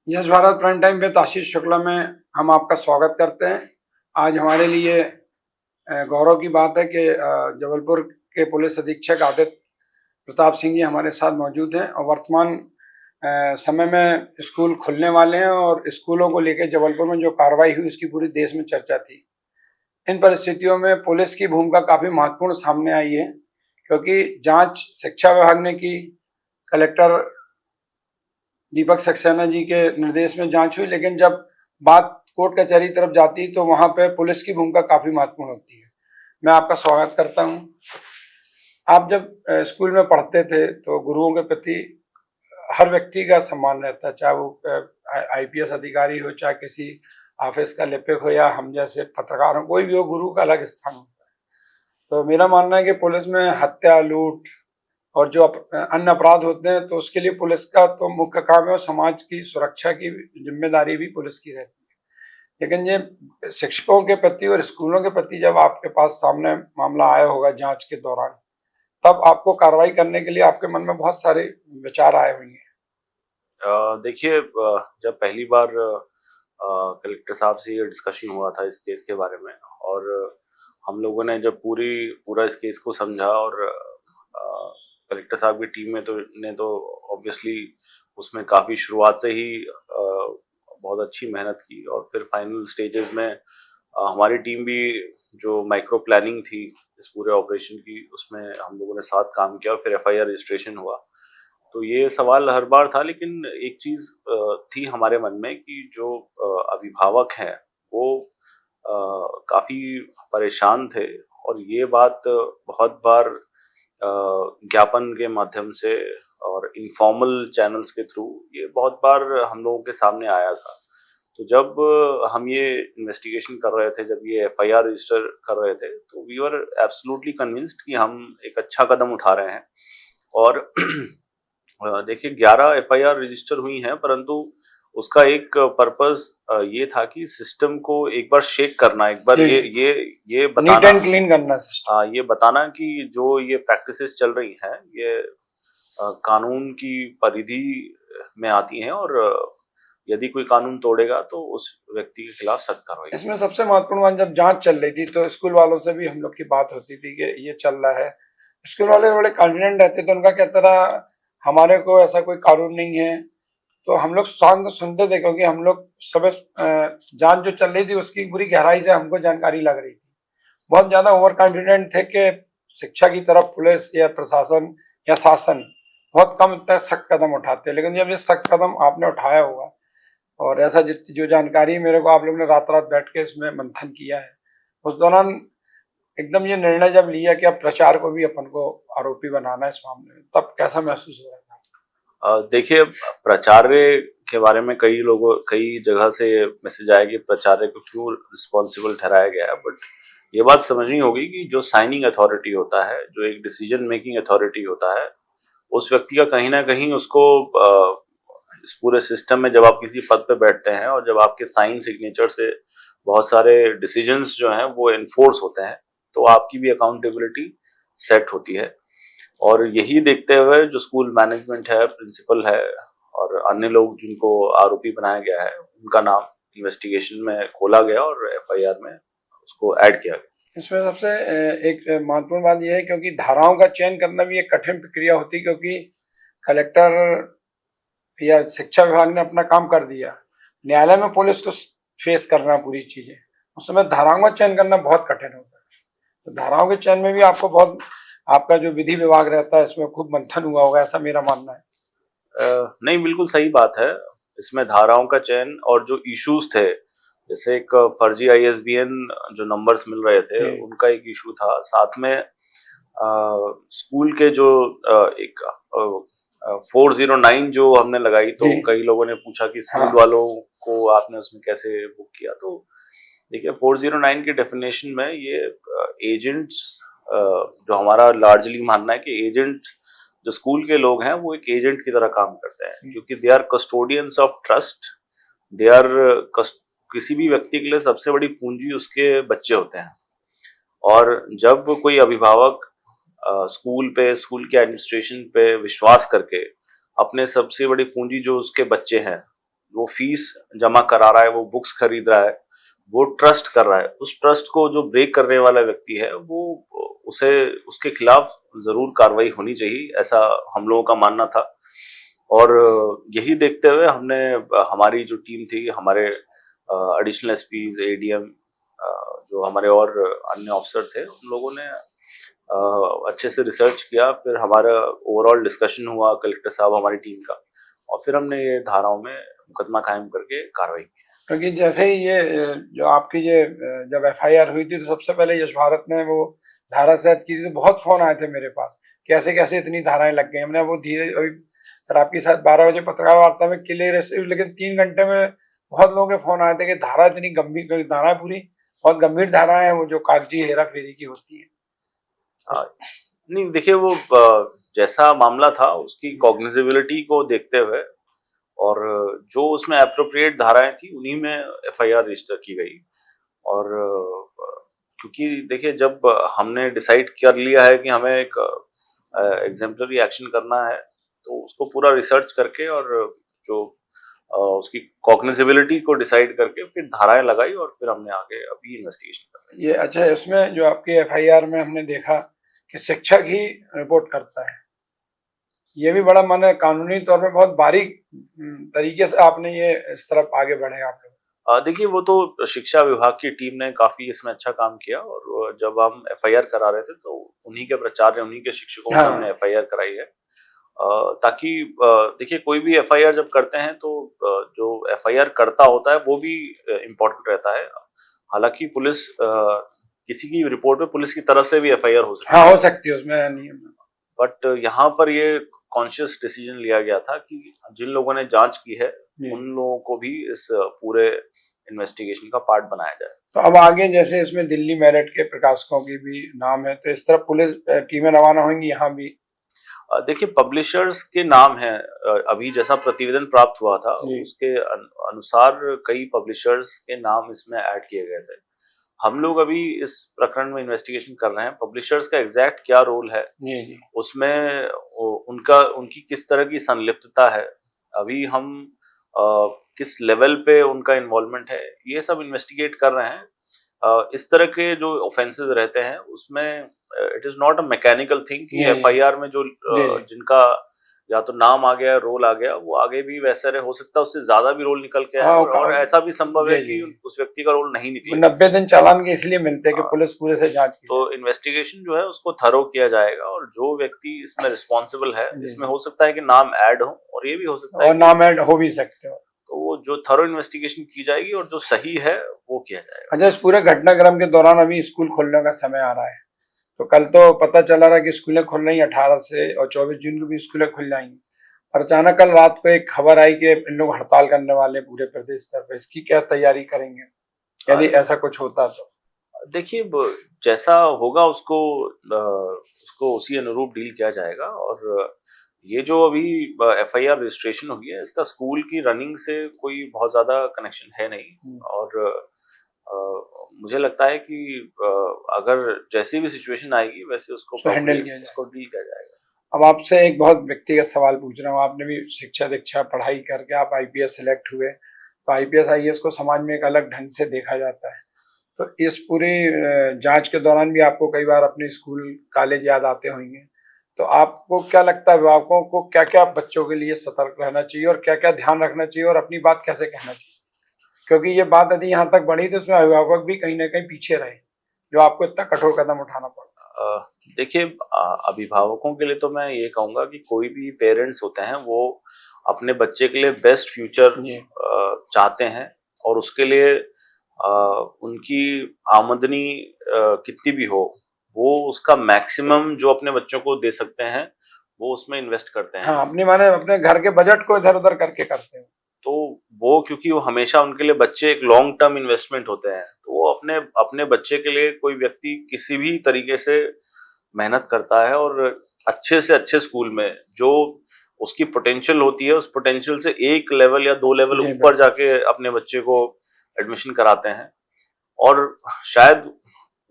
यश Bharat prime time पे आशीष शुक्ला में हम आपका स्वागत करते हैं। आज हमारे लिए गौरव की बात है कि जबलपुर के पुलिस अधीक्षक आदित्य प्रताप सिंह जी हमारे साथ मौजूद हैं और वर्तमान समय में स्कूल खुलने वाले हैं और स्कूलों को लेकर जबलपुर में जो कार्रवाई हुई उसकी पूरी देश में चर्चा थी। इन परिस्थितियों में पुलिस की भूमिका काफी महत्वपूर्ण सामने आई है, क्योंकि जांच शिक्षा विभाग ने की, कलेक्टर दीपक सक्सेना जी के निर्देश में जांच हुई, लेकिन जब बात कोर्ट कचहरी तरफ जाती तो वहां पे पुलिस की भूमिका काफी महत्वपूर्ण होती है। मैं आपका स्वागत करता हूं। आप जब स्कूल में पढ़ते थे तो गुरुओं के प्रति हर व्यक्ति का सम्मान रहता है, चाहे वो आईपीएस अधिकारी हो, चाहे किसी ऑफिस का लिपिक हो या हम जैसे पत्रकार हो, कोई भी हो, गुरु का अलग स्थान होता है। तो मेरा मानना है कि पुलिस में हत्या, लूट और जो अन्य अपराध होते हैं तो उसके लिए पुलिस का तो मुख्य काम है और समाज की सुरक्षा की जिम्मेदारी भी पुलिस की रहती है। लेकिन ये शिक्षकों के प्रति और स्कूलों के प्रति जब आपके पास सामने मामला आया होगा जांच के दौरान, तब आपको कार्रवाई करने के लिए आपके मन में बहुत सारे विचार आए होंगे। देखिए, जब पहली बार कलेक्टर साहब से ये डिस्कशन हुआ था इस केस के बारे में, और हम लोगों ने जब पूरा इस केस को समझा, और कलेक्टर साहब की टीम में तो ऑब्वियसली उसमें काफ़ी शुरुआत से ही बहुत अच्छी मेहनत की, और फिर फाइनल स्टेजेस में हमारी टीम भी जो माइक्रो प्लानिंग थी इस पूरे ऑपरेशन की, उसमें हम लोगों ने साथ काम किया और फिर एफआईआर रजिस्ट्रेशन हुआ। तो ये सवाल हर बार था, लेकिन एक चीज थी हमारे मन में कि जो अभिभावक हैं वो काफी परेशान थे, और ये बात बहुत बार ज्ञापन के माध्यम से और इनफॉर्मल चैनल्स के थ्रू ये बहुत बार हम लोगों के सामने आया था। तो जब हम ये इन्वेस्टिगेशन कर रहे थे, जब ये एफआईआर रजिस्टर कर रहे थे, तो वी वर एब्सोल्युटली कन्विंस्ड कि हम एक अच्छा कदम उठा रहे हैं। और देखिए, 11 एफआईआर रजिस्टर हुई हैं, परंतु उसका एक पर्पस ये था कि सिस्टम को एक बार शेक करना, एक बार ये नीट बताना, एंड क्लीन करना सिस्टम। ये बताना कि जो ये प्रैक्टिसेस चल रही हैं ये कानून की परिधि में आती हैं, और यदि कोई कानून तोड़ेगा तो उस व्यक्ति के खिलाफ सख्त कार्रवाई। इसमें सबसे महत्वपूर्ण बात, जब जांच चल रही थी तो स्कूल वालों से भी हम लोग की बात होती थी कि ये चल रहा है। स्कूल वाले बड़े कॉन्फिडेंट रहते थे, उनका कहता रहा हमारे को ऐसा कोई कानून नहीं है। तो हम लोग शांत सुनते थे, क्योंकि हम लोग सब जांच जो चल रही थी उसकी पूरी गहराई से हमको जानकारी लग रही थी। बहुत ज्यादा ओवर कॉन्फिडेंट थे कि शिक्षा की तरफ पुलिस या प्रशासन या शासन बहुत कम तक सख्त कदम उठाते हैं, लेकिन जब ये सख्त कदम आपने उठाया होगा और ऐसा जो जानकारी मेरे को आप लोगों ने रात रात बैठ के इसमें मंथन किया है, उस दौरान एकदम ये निर्णय जब लिया कि अब प्रचार को भी अपन को आरोपी बनाना है इस मामले में, तब कैसा महसूस हो रहा था? देखिए, प्रचार्य के बारे में कई जगह से मैसेज आया कि प्रचार्य को क्यों रिस्पॉन्सिबल ठहराया गया है, बट ये बात समझनी होगी कि जो साइनिंग अथॉरिटी होता है, जो एक डिसीजन मेकिंग अथॉरिटी होता है, उस व्यक्ति का कहीं ना कहीं उसको इस पूरे सिस्टम में, जब आप किसी पद पे बैठते हैं और जब आपके साइन सिग्नेचर से बहुत सारे डिसीजंस जो हैं वो एनफोर्स होते हैं, तो आपकी भी अकाउंटेबिलिटी सेट होती है। और यही देखते हुए जो स्कूल मैनेजमेंट है, प्रिंसिपल है और अन्य लोग जिनको आरोपी बनाया गया है, उनका नाम इन्वेस्टिगेशन में खोला गया और एफआईआर में उसको ऐड किया गया। इसमें सबसे एक महत्वपूर्ण बात यह है, क्योंकि धाराओं का चयन करना भी एक कठिन प्रक्रिया होती है, क्योंकि कलेक्टर या शिक्षा विभाग ने अपना काम कर दिया, न्यायालय में पुलिस को फेस करना पूरी चीजें, उस समय धाराओं का चयन करना बहुत कठिन होता है। तो धाराओं के चयन में भी आपको बहुत, आपका जो विधि विभाग रहता है इसमें खूब मंथन हुआ होगा, ऐसा मेरा मानना है। नहीं, बिल्कुल सही बात है। इसमें धाराओं का चयन और जो इश्यूज थे, जैसे एक फर्जी आईएसबीएन जो नंबर्स मिल रहे थे, उनका एक इशू था। साथ में स्कूल के जो एक 409 जो हमने लगाई, तो कई लोगों ने पूछा कि स्कूल वालों को आपने उसमें कैसे बुक किया। तो देखिए, 409 की डेफिनेशन में ये एजेंट्स, जो हमारा लार्जली मानना है कि एजेंट्स, जो स्कूल के लोग हैं वो एक एजेंट की तरह काम करते हैं, क्योंकि they are custodians of trust. They are किसी भी व्यक्ति के लिए सबसे बड़ी पूंजी उसके बच्चे होते हैं। और जब कोई अभिभावक स्कूल के एडमिनिस्ट्रेशन पे विश्वास करके अपने सबसे बड़ी पूंजी जो उसके बच्चे हैं वो फीस जमा करा रहा है, वो बुक्स खरीद रहा है, वो ट्रस्ट कर रहा है, उस ट्रस्ट को जो ब्रेक करने वाला व्यक्ति है वो उसे उसके खिलाफ जरूर कार्रवाई होनी चाहिए, ऐसा हम लोगों का मानना था। और यही देखते हुए हमने हमारी जो टीम थी, हमारे एडिशनल एसपीज, एडीएम, जो हमारे और अन्य ऑफिसर थे, उन लोगों ने अच्छे से रिसर्च किया। फिर हमारा ओवरऑल डिस्कशन हुआ कलेक्टर साहब हमारी टीम का, और फिर हमने ये धाराओं में मुकदमा कायम करके कार्रवाई की। क्योंकि जैसे ही ये जो आपकी ये जब एफआईआर हुई थी तो सबसे पहले यश भारत ने वो धारा सेट की थी, तो बहुत फोन आए थे मेरे पास, कैसे कैसे इतनी धाराएं लग गई। हमने वो धीरे अभी फिर आपकी साथ 12 बजे पत्रकार वार्ता में क्लियर, लेकिन 3 घंटे में बहुत लोगों के फोन आए थे कि धारा इतनी गंभीर, धारा पूरी बहुत गंभीर धाराएं हैं वो जो कागजी हेरा फेरी की होती है। नहीं देखिए, वो जैसा मामला था उसकी कॉग्निजिबिलिटी को देखते हुए और जो उसमें एप्रोप्रिएट धाराएं थी उन्हीं में एफआईआर रजिस्टर की गई। और क्योंकि देखिए, जब हमने डिसाइड कर लिया है कि हमें एक एग्जेम्पलरी एक्शन करना है, तो उसको पूरा रिसर्च करके और जो उसकी कॉग्निजिबिलिटी को डिसाइड करके फिर धाराएं लगाई और फिर हमने आगे अभी इन्वेस्टिगेशन कर ये अच्छा, इसमें जो आपकी एफआईआर में हमने देखा कि शिक्षक ही रिपोर्ट करता है, ये भी बड़ा माने कानूनी तौर पे बहुत बारीक तरीके से आपने ये इस तरफ आगे बढ़े आप लोग। देखिए, वो तो शिक्षा विभाग की टीम ने काफी इसमें अच्छा काम किया, और जब हम एफआईआर करा रहे थे तो उन्हीं के प्राचार्य, उन्हीं के शिक्षकों से हमने एफआईआर कराई है, ताकि देखिए, कोई भी एफआईआर जब करते हैं तो जो एफआईआर करता होता है वो भी इम्पोर्टेंट रहता है। हालांकि पुलिस किसी की रिपोर्ट में पुलिस की तरफ से भी एफआईआर हो सकती है, हाँ हो सकती है, उसमें नियम। बट यहाँ पर ये कॉन्शियस डिसीजन लिया गया था कि जिन लोगों ने जांच की है उन लोगों को भी इस पूरे इन्वेस्टिगेशन का पार्ट बनाया जाए। तो अब आगे जैसे इसमें दिल्ली मेरठ के प्रकाशकों की भी नाम है, तो इस तरफ पुलिस टीमें रवाना होंगी यहाँ भी? देखिए, पब्लिशर्स के नाम हैं, अभी जैसा प्रतिवेदन प्राप्त हुआ था उसके अनुसार कई पब्लिशर्स के नाम इसमें ऐड किए गए थे। हम लोग अभी इस प्रकरण में इन्वेस्टिगेशन कर रहे हैं, पब्लिशर्स का एग्जैक्ट क्या रोल है उसमें, उनकी किस तरह की संलिप्तता है, अभी हम किस लेवल पे उनका इन्वॉल्वमेंट है, ये सब इन्वेस्टिगेट कर रहे हैं। इस तरह के जो ऑफेंसेस रहते हैं उसमें it is not a mechanical thing कि एफआईआर में जो जिनका या तो नाम आ गया, रोल आ गया, वो आगे भी वैसे हो सकता है उससे ज्यादा भी रोल निकल के आए, और ऐसा भी संभव है कि उस व्यक्ति का रोल नहीं निकले। 90 दिन चालान के इसलिए मिलते हैं कि पुलिस पूरे से जांच की। तो इन्वेस्टिगेशन जो है उसको थरो किया जाएगा, और जो व्यक्ति इसमें रिस्पॉन्सिबल है, इसमें हो सकता है कि नाम ऐड हो और ये भी हो सकता है और नाम ऐड हो भी सकते हो, तो वो जो थरो इन्वेस्टिगेशन की जाएगी और जो सही है वो किया जाएगा। अच्छा, इस पूरे घटनाक्रम के दौरान अभी स्कूल खोलने का समय आ रहा है, तो कल तो पता चला रहा कि स्कूलें खुल रही 18 से, और 24 जून को भी स्कूलें खुल जाएंगी, और अचानक कल रात को एक खबर आई कि इन लोग हड़ताल करने वाले पूरे प्रदेश स्तर पर। इसकी क्या तैयारी करेंगे यदि ऐसा कुछ होता तो? देखिए, जैसा होगा उसको उसी अनुरूप डील किया जाएगा, और ये जो अभी एफआईआर रजिस्ट्रेशन हुई है इसका स्कूल की रनिंग से कोई बहुत ज्यादा कनेक्शन है नहीं, और मुझे लगता है कि अगर जैसी भी सिचुएशन आएगी वैसे उसको हैंडल डील किया जाएगा। अब आपसे एक बहुत व्यक्तिगत सवाल पूछ रहा हूँ, आपने भी शिक्षा दीक्षा पढ़ाई करके आप आईपीएस सिलेक्ट हुए, तो आईपीएस आईएएस को समाज में एक अलग ढंग से देखा जाता है, तो इस पूरी जांच के दौरान भी आपको कई बार अपने स्कूल कॉलेज याद आते होंगे, तो आपको क्या लगता है अभिभावकों को क्या क्या बच्चों के लिए सतर्क रहना चाहिए और क्या क्या ध्यान रखना चाहिए और अपनी बात कैसे कहना चाहिए? क्योंकि ये बात यदि यहाँ तक बढ़ी तो उसमें अभिभावक भी कहीं ना कहीं पीछे रहे, जो आपको इतना कठोर कदम उठाना पड़ा। देखिए, अभिभावकों के लिए तो मैं ये कहूंगा कि कोई भी पेरेंट्स होते हैं वो अपने बच्चे के लिए बेस्ट फ्यूचर चाहते हैं, और उसके लिए उनकी आमदनी कितनी भी हो वो उसका मैक्सिमम जो अपने बच्चों को दे सकते हैं वो उसमें इन्वेस्ट करते हैं। हाँ, अपनी माने अपने घर के बजट को इधर उधर करके करते हैं, तो वो क्योंकि वो हमेशा उनके लिए बच्चे एक लॉन्ग टर्म इन्वेस्टमेंट होते हैं, तो वो अपने बच्चे के लिए कोई व्यक्ति किसी भी तरीके से मेहनत करता है, और अच्छे से अच्छे स्कूल में जो उसकी पोटेंशियल होती है उस पोटेंशियल से 1 लेवल या 2 लेवल ऊपर जाके अपने बच्चे को एडमिशन कराते हैं। और शायद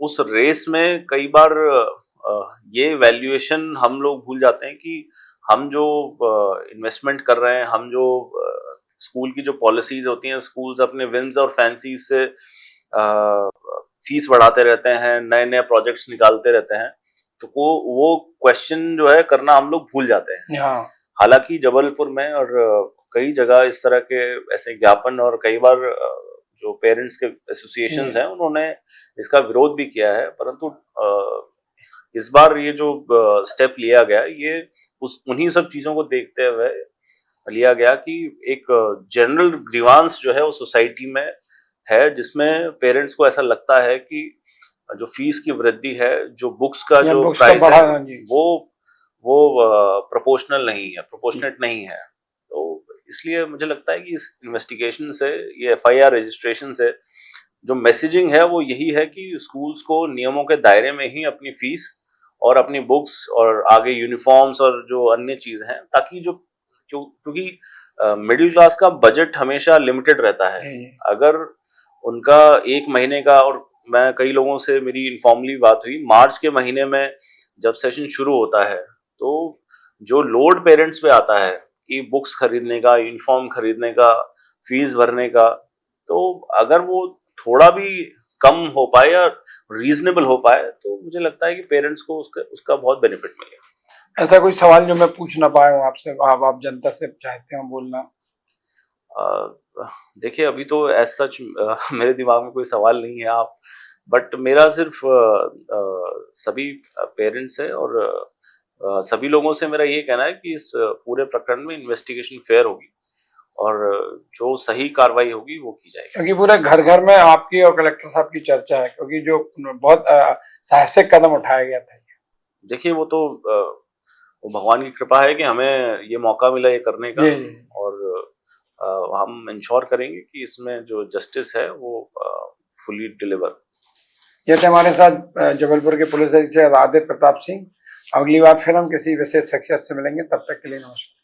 उस रेस में कई बार ये वैल्यूएशन हम लोग भूल जाते हैं कि हम जो इन्वेस्टमेंट कर रहे हैं, हम जो स्कूल की जो पॉलिसीज होती हैं, स्कूल्स अपने विंस और फैंसीज से फीस बढ़ाते रहते हैं, नए नए प्रोजेक्ट्स निकालते रहते हैं, तो वो क्वेश्चन जो है करना हम लोग भूल जाते हैं। हाँ हालांकि जबलपुर में और कई जगह इस तरह के ऐसे ज्ञापन, और कई बार जो पेरेंट्स के एसोसिएशंस हैं उन्होंने इसका विरोध भी किया है, परंतु इस बार ये जो स्टेप लिया गया ये उन्हीं सब चीजों को देखते हुए लिया गया कि एक जनरल ग्रीवांस जो है वो सोसाइटी में है, जिसमें पेरेंट्स को ऐसा लगता है कि जो फीस की वृद्धि है, जो बुक्स का जो प्राइस है वो प्रोपोर्शनल नहीं है, प्रोपोर्शनेट नहीं है। तो इसलिए मुझे लगता है कि इस इन्वेस्टिगेशन से, ये एफआईआर रजिस्ट्रेशन से जो मैसेजिंग है वो यही है कि स्कूल्स को नियमों के दायरे में ही अपनी फीस और अपनी बुक्स और आगे यूनिफॉर्म्स और जो अन्य चीज हैं, ताकि जो क्योंकि मिडिल क्लास का बजट हमेशा लिमिटेड रहता है। अगर उनका एक महीने का, और मैं कई लोगों से मेरी इनफॉर्मली बात हुई, मार्च के महीने में जब सेशन शुरू होता है तो जो लोड पेरेंट्स पे आता है कि बुक्स खरीदने का, यूनिफॉर्म खरीदने का, फीस भरने का, तो अगर वो थोड़ा भी कम हो पाए या रीजनेबल हो पाए तो मुझे लगता है कि पेरेंट्स को उसका बहुत बेनिफिट मिलेगा। ऐसा कोई सवाल जो मैं पूछ ना पाया हूँ आपसे, आप जनता से चाहते हो बोलना? देखिए अभी तो एज सच मेरे दिमाग में कोई सवाल नहीं है, आप बट मेरा सिर्फ सभी पेरेंट्स है और सभी लोगों से मेरा ये कहना है कि इस पूरे प्रकरण में इन्वेस्टिगेशन फेयर होगी और जो सही कार्रवाई होगी वो की जाएगी। क्योंकि पूरे घर घर में आपकी और कलेक्टर साहब की चर्चा है, क्योंकि जो बहुत साहसिक कदम उठाया गया था। देखिए वो तो भगवान की कृपा है कि हमें ये मौका मिला ये करने का, और हम इंश्योर करेंगे कि इसमें जो जस्टिस है वो फुली डिलीवर। ये थे हमारे साथ जबलपुर के पुलिस अधीक्षक आदित्य प्रताप सिंह। अगली बार फिर हम किसी विशेष शख्सियत से मिलेंगे, तब तक के लिए नमस्कार।